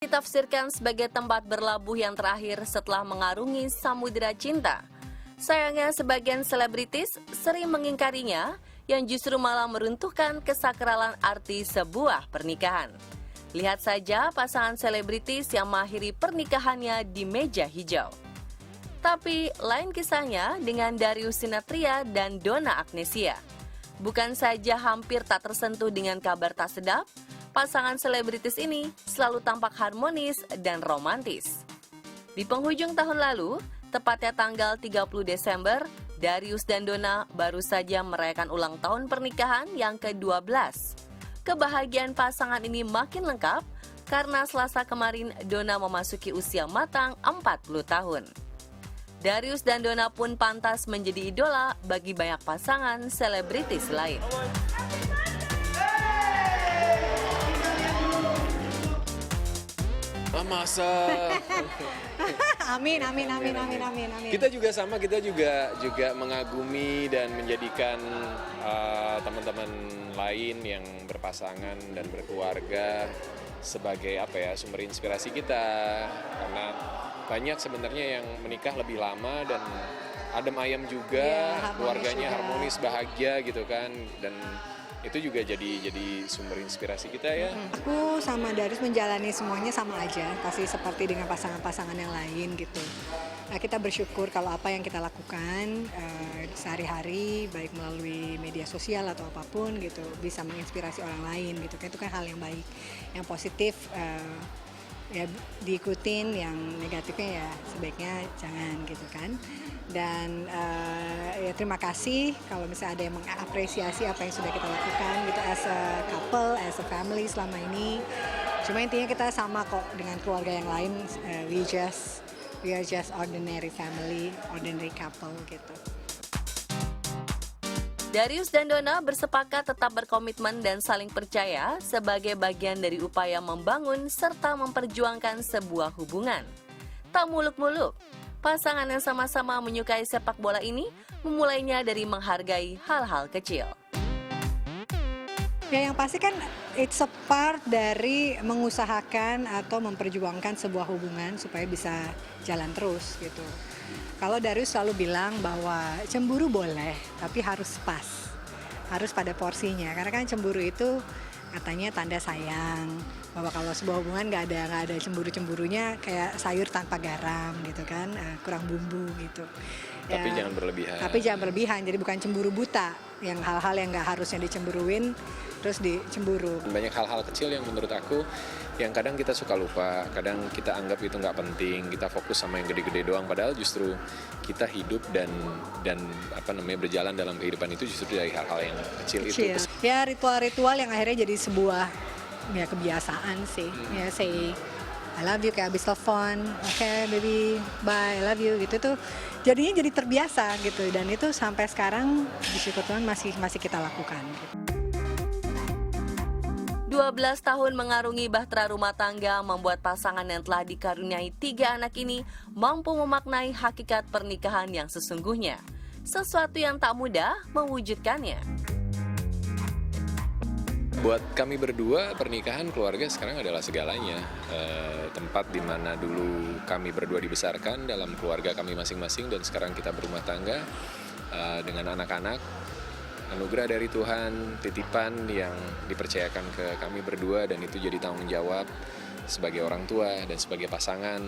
ditafsirkan sebagai tempat berlabuh yang terakhir setelah mengarungi samudera cinta. Sayangnya sebagian selebritis sering mengingkarinya yang justru malah meruntuhkan kesakralan arti sebuah pernikahan. Lihat saja pasangan selebritis yang mengakhiri pernikahannya di meja hijau. Tapi lain kisahnya dengan Darius Sinathrya dan Donna Agnesia. Bukan saja hampir tak tersentuh dengan kabar tak sedap, pasangan selebritis ini selalu tampak harmonis dan romantis. Di penghujung tahun lalu, tepatnya tanggal 30 Desember, Darius dan Donna baru saja merayakan ulang tahun pernikahan yang ke-12. Kebahagiaan pasangan ini makin lengkap karena Selasa kemarin Donna memasuki usia matang 40 tahun. Darius dan Donna pun pantas menjadi idola bagi banyak pasangan selebritis lain. Masa Amin. kita juga sama, kita juga mengagumi dan menjadikan teman-teman lain yang berpasangan dan berkeluarga sebagai sumber inspirasi kita, karena banyak sebenarnya yang menikah lebih lama dan adem ayem juga, keluarganya harmonis, bahagia gitu kan, dan itu juga jadi sumber inspirasi kita ya. Aku sama Darius menjalani semuanya sama aja, pasti seperti dengan pasangan-pasangan yang lain gitu. Nah, kita bersyukur kalau apa yang kita lakukan sehari-hari, baik melalui media sosial atau apapun gitu, bisa menginspirasi orang lain gitu. Itu kan hal yang baik, yang positif ya diikutin, yang negatifnya ya sebaiknya jangan gitu kan. Dan ya terima kasih kalau misalnya ada yang mengapresiasi apa yang sudah kita lakukan gitu as a couple, as a family selama ini. Cuma intinya kita sama kok dengan keluarga yang lain, we are just ordinary family, ordinary couple gitu. Darius dan Donna bersepakat tetap berkomitmen dan saling percaya sebagai bagian dari upaya membangun serta memperjuangkan sebuah hubungan. Tak muluk-muluk, pasangan yang sama-sama menyukai sepak bola ini memulainya dari menghargai hal-hal kecil. Ya yang pasti kan it's a part dari mengusahakan atau memperjuangkan sebuah hubungan supaya bisa jalan terus gitu. Kalau Darius selalu bilang bahwa cemburu boleh, tapi harus pas, harus pada porsinya. Karena kan cemburu itu katanya tanda sayang, bahwa kalau sebuah hubungan nggak ada cemburu-cemburunya kayak sayur tanpa garam gitu kan, kurang bumbu gitu. Tapi jangan berlebihan. Tapi jangan berlebihan, jadi bukan cemburu buta, yang hal-hal yang nggak harusnya dicemburuin terus dicemburu. Banyak hal-hal kecil yang menurut aku yang kadang kita suka lupa, kadang kita anggap itu nggak penting, kita fokus sama yang gede-gede doang, padahal justru kita hidup dan berjalan dalam kehidupan itu justru dari hal-hal yang kecil. Itu. Ya ritual-ritual yang akhirnya jadi sebuah ya kebiasaan sih. Ya say I love you kayak abis telepon, oke baby, bye, I love you gitu tuh. Jadinya jadi terbiasa gitu, dan itu sampai sekarang bersyukur Tuhan masih kita lakukan. 12 tahun mengarungi bahtera rumah tangga membuat pasangan yang telah dikaruniai 3 anak ini mampu memaknai hakikat pernikahan yang sesungguhnya. Sesuatu yang tak mudah mewujudkannya. Buat kami berdua, pernikahan keluarga sekarang adalah segalanya. Tempat di mana dulu kami berdua dibesarkan dalam keluarga kami masing-masing, dan sekarang kita berumah tangga dengan anak-anak. Anugerah dari Tuhan, titipan yang dipercayakan ke kami berdua, dan itu jadi tanggung jawab sebagai orang tua dan sebagai pasangan.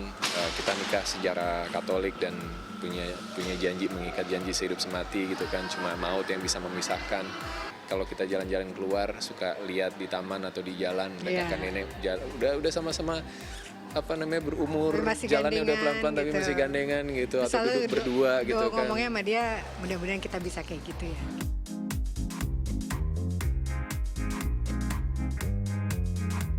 Kita nikah secara Katolik dan punya janji, mengikat janji sehidup semati gitu kan, cuma maut yang bisa memisahkan. Kalau kita jalan-jalan keluar suka lihat di taman atau di jalan mereka kan nenek udah sama-sama berumur, jalannya udah pelan-pelan gitu. Tapi masih gandengan gitu, atau duduk berdua gitu kan. Ngomongnya sama dia, mudah-mudahan kita bisa kayak gitu ya.